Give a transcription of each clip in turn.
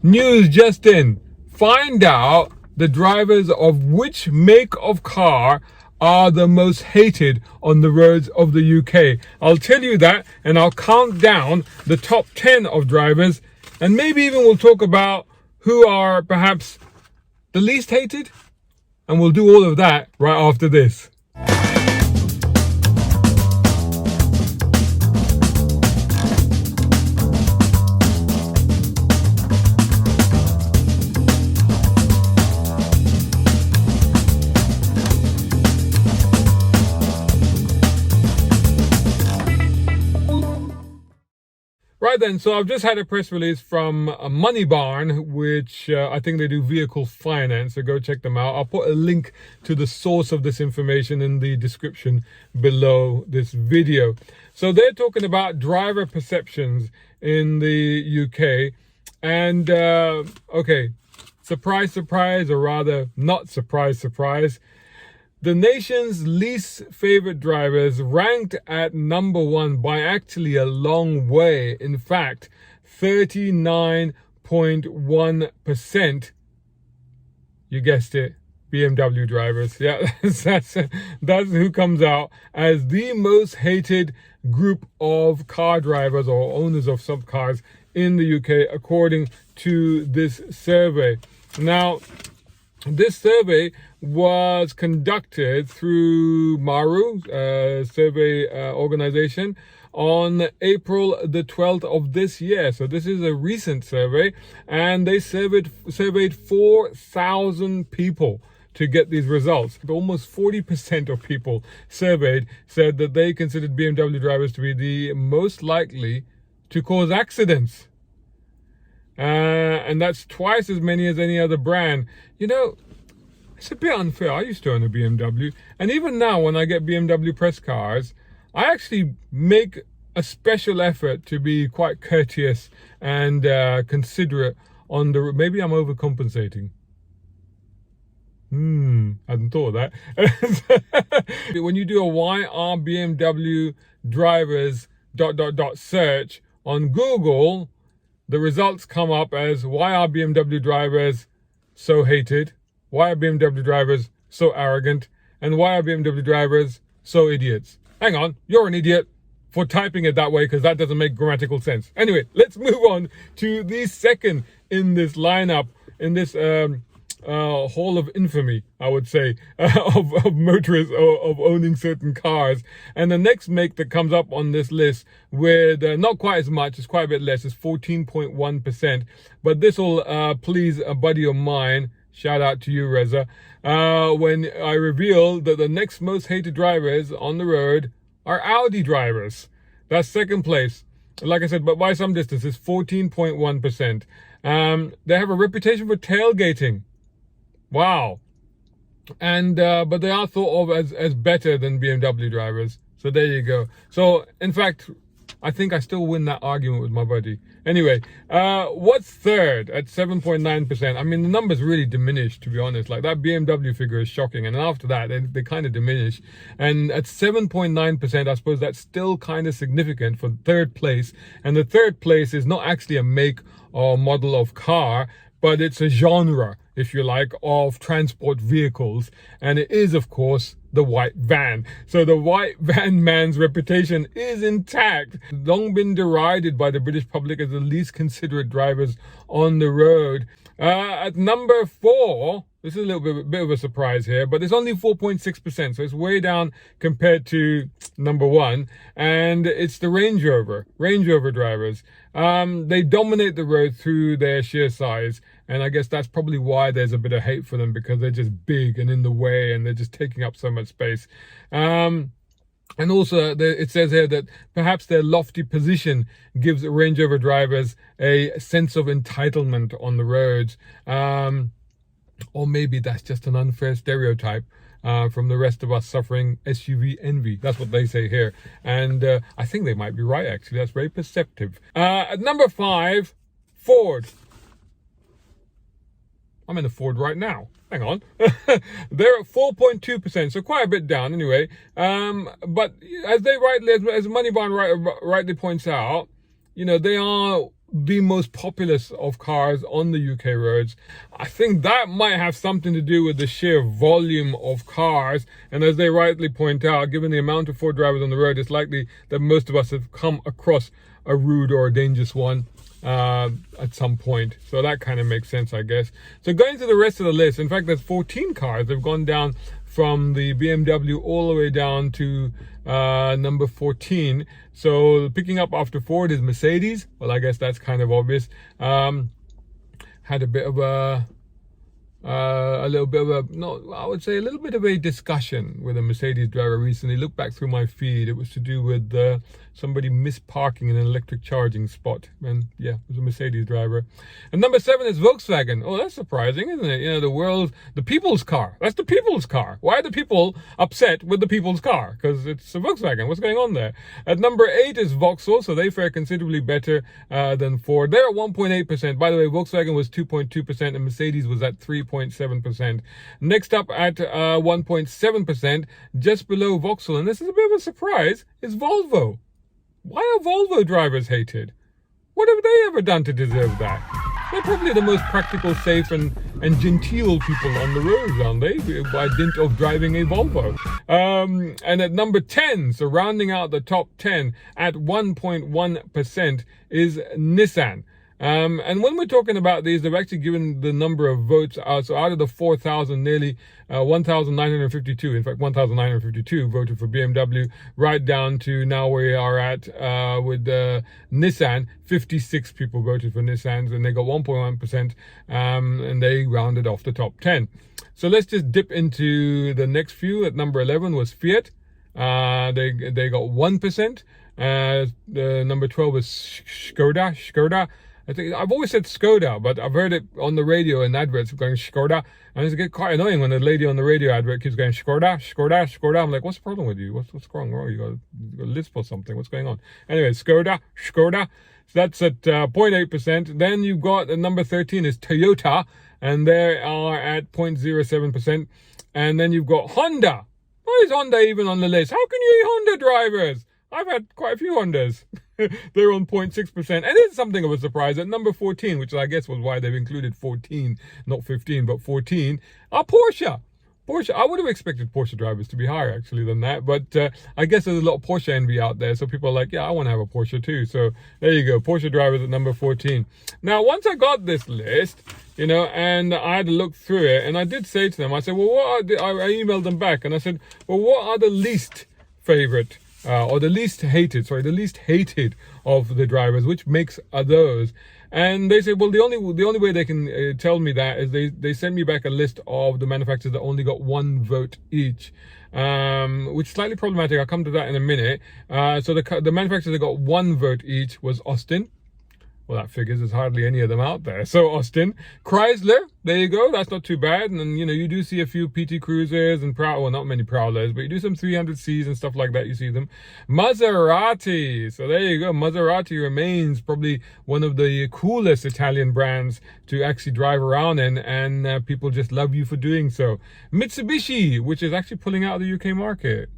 News just in. Find out the drivers of which make of car are the most hated on the roads of the UK. I'll tell you that, and I'll count down the top 10 of drivers, and maybe even we'll talk about who are perhaps the least hated, and we'll do all of that right after this. Right then, so I've just had a press release from MoneyBarn, which I think they do vehicle finance, so go check them out. I'll put a link to the source of this information in the description below this video. So they're talking about driver perceptions in the UK, and okay, surprise, surprise, or rather not surprise, surprise. The nation's least favorite drivers ranked at number one by actually a long way. In fact, 39.1%. You guessed it, BMW drivers. Yeah, that's who comes out as the most hated group of car drivers or owners of some cars in the UK, according to this survey. Now, this survey was conducted through Maru, survey organization, on April the 12th of this year. So this is a recent survey, and they surveyed 4,000 people to get these results. Almost 40% of people surveyed said that they considered BMW drivers to be the most likely to cause accidents. And that's twice as many as any other brand. You know, it's a bit unfair. I used to own a BMW, and even now when I get BMW press cars, I actually make a special effort to be quite courteous and considerate on the... Maybe I'm overcompensating. I hadn't thought of that. When you do a why are BMW drivers ... search on Google, the results come up as why are BMW drivers so hated? Why are BMW drivers so arrogant? And why are BMW drivers so idiots? Hang on, you're an idiot for typing it that way, because that doesn't make grammatical sense. Anyway, let's move on to the second in this lineup, in this hall of infamy, I would say, of motorists of owning certain cars. And the next make that comes up on this list with not quite as much, it's quite a bit less, it's 14.1%. But this will please a buddy of mine. Shout out to you, Reza. When I reveal that the next most hated drivers on the road are Audi drivers. That's second place. Like I said, but by some distance, it's 14.1%. They have a reputation for tailgating. Wow. And but they are thought of as better than BMW drivers. So there you go. So in fact, I think I still win that argument with my buddy. Anyway, what's third at 7.9%? I mean, the numbers really diminished, to be honest. Like, that BMW figure is shocking. And after that, they kind of diminish. And at 7.9%, I suppose that's still kind of significant for third place. And the third place is not actually a make or model of car, but it's a genre, if you like, of transport vehicles. And it is, of course, the white van. So the white van man's reputation is intact. Long been derided by the British public as the least considerate drivers on the road. At number 4, this is a little bit of a surprise here, but it's only 4.6%, so it's way down compared to number 1, and it's the Range Rover drivers. They dominate the road through their sheer size, and I guess that's probably why there's a bit of hate for them, because they're just big and in the way, and they're just taking up so much space. And also, it says here that perhaps their lofty position gives Range Rover drivers a sense of entitlement on the roads. Or maybe that's just an unfair stereotype from the rest of us suffering SUV envy. That's what they say here. And I think they might be right, actually. That's very perceptive. At number 5, Ford. I'm in a Ford right now. Hang on. They're at 4.2%, so quite a bit down anyway. But as MoneyBarn rightly points out, you know, they are the most populous of cars on the UK roads. I think that might have something to do with the sheer volume of cars. And as they rightly point out, given the amount of Ford drivers on the road, it's likely that most of us have come across a rude or a dangerous one at some point. So that kind of makes sense, I guess. So going to the rest of the list, in fact, there's 14 cars. They've gone down from the BMW all the way down to number 14. So picking up after Ford is Mercedes. Well, I guess that's kind of obvious. Had a bit of a little bit of a, no, I would say a little bit of a discussion with a Mercedes driver recently. Look back through my feed. It was to do with somebody misparking in an electric charging spot. And yeah, it was a Mercedes driver. And number 7 is Volkswagen. Oh, that's surprising, isn't it? You know, the people's car. That's the people's car. Why are the people upset with the people's car? Because it's a Volkswagen. What's going on there? At number 8 is Vauxhall. So they fare considerably better than Ford. They're at 1.8%. By the way, Volkswagen was 2.2% and Mercedes was at 3.7%. Next up at 1.7%, just below Vauxhall, and this is a bit of a surprise, is Volvo. Why are Volvo drivers hated? What have they ever done to deserve that? They're probably the most practical, safe, and genteel people on the road, aren't they? By dint of driving a Volvo. And at number 10, so rounding out the top 10 at 1.1% is Nissan. And when we're talking about these, they've actually given the number of votes out. So out of the 4,000, nearly 1,952, in fact, 1,952 voted for BMW, right down to now we are at, with Nissan, 56 people voted for Nissans, and they got 1.1%, and they rounded off the top 10. So let's just dip into the next few. At number 11 was Fiat. They got 1%. The number 12 was Skoda. I think I've always said Skoda, but I've heard it on the radio and adverts going Skoda, and it's get quite annoying when the lady on the radio advert keeps going Skoda. I'm like, what's the problem with you? What's wrong? You got a lisp or something? What's going on? Anyway, Skoda. So that's at 0.8%. Then you've got number 13 is Toyota, and they are at 0.07%. And then you've got Honda. Why is Honda even on the list? How can you hate Honda drivers? I've had quite a few Hondas. They're on 0.6%. And it's something of a surprise. At number 14, which I guess was why they've included 14, not 15, but 14, are Porsche. I would have expected Porsche drivers to be higher, actually, than that. But I guess there's a lot of Porsche envy out there. So people are like, yeah, I want to have a Porsche too. So there you go. Porsche drivers at number 14. Now, once I got this list, you know, and I had to look through it, and I did say to them, I said, well, I emailed them back, and I said, well, what are the least favorite or the least hated of the drivers, which makes are those? And they said, well, the only way they can tell me that is they sent me back a list of the manufacturers that only got 1 vote each, which is slightly problematic. I'll come to that in a minute. So the manufacturers that got 1 vote each was Austin. Well, that figures there's hardly any of them out there. So Austin, Chrysler, there you go. That's not too bad. And then, you know, you do see a few PT Cruisers and well, not many Prowlers, but you do some 300Cs and stuff like that. You see them. Maserati. So there you go. Maserati remains probably one of the coolest Italian brands to actually drive around in, and people just love you for doing so. Mitsubishi, which is actually pulling out of the UK market.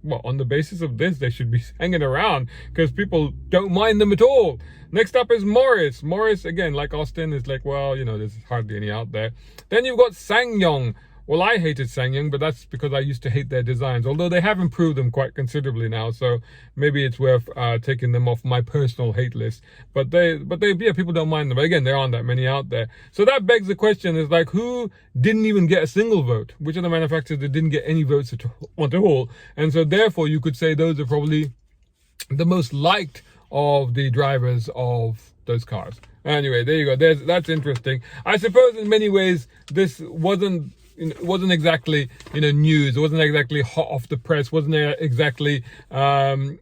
Well, on the basis of this, they should be hanging around because people don't mind them at all. Next up is Morris. Morris, again, like Austin, is like, well, you know, there's hardly any out there. Then you've got SsangYong. Well, I hated SsangYong, but that's because I used to hate their designs, although they have improved them quite considerably now. So maybe it's worth taking them off my personal hate list. But yeah, people don't mind them. But again, there aren't that many out there. So that begs the question is like, who didn't even get a single vote? Which are the manufacturers that didn't get any votes at all? And so therefore, you could say those are probably the most liked of the drivers of those cars. Anyway, there you go. That's interesting. I suppose in many ways, this wasn't exactly, you know, news. It wasn't exactly hot off the press. Wasn't exactly, man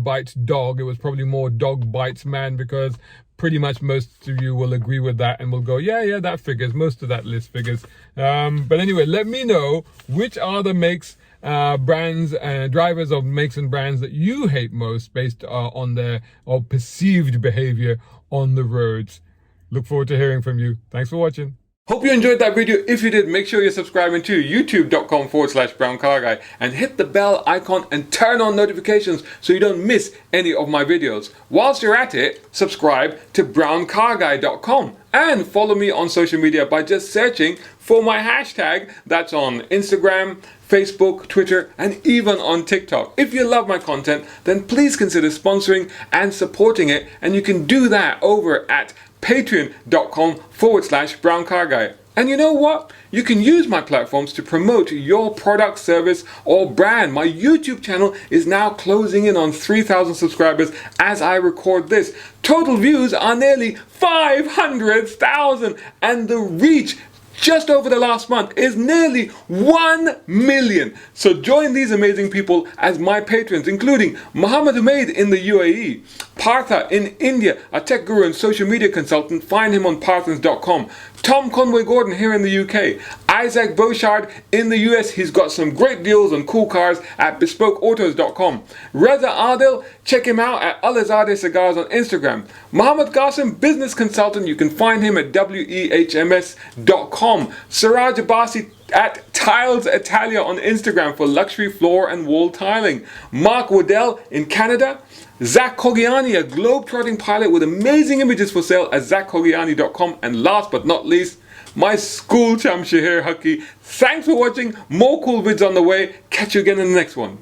bites dog. It was probably more dog bites man, because pretty much most of you will agree with that and will go, yeah, that figures. Most of that list figures. But anyway, let me know which are the makes, brands and drivers of makes and brands that you hate most based on their or perceived behavior on the roads. Look forward to hearing from you. Thanks for watching. Hope you enjoyed that video. If you did, make sure you're subscribing to youtube.com/browncarguy and hit the bell icon and turn on notifications so you don't miss any of my videos. Whilst you're at it, subscribe to browncarguy.com and follow me on social media by just searching for my hashtag. That's on Instagram, Facebook, Twitter, and even on TikTok. If you love my content, then please consider sponsoring and supporting it, and you can do that over at patreon.com/browncarguy. And you know what? You can use my platforms to promote your product, service, or brand. My YouTube channel is now closing in on 3,000 subscribers as I record this. Total views are nearly 500,000, and the reach just over the last month is nearly 1 million. So join these amazing people as my patrons, including Mohammed Umaid in the UAE, Partha in India, a tech guru and social media consultant. Find him on parthans.com. Tom Conway Gordon here in the UK, Isaac Beauchard in the US. He's got some great deals on cool cars at bespokeautos.com. Reza Adil, check him out at Alizadeh Cigars on Instagram. Mohammed Qasim, business consultant. You can find him at wehms.com. Siraj Abbasi at Tiles Italia on Instagram for luxury floor and wall tiling. Mark Waddell in Canada. Zach Kogiani, a globe-trotting pilot with amazing images for sale at zachkogiani.com. And last but not least, my school champ Shaheer Hakki. Thanks for watching. More cool vids on the way. Catch you again in the next one.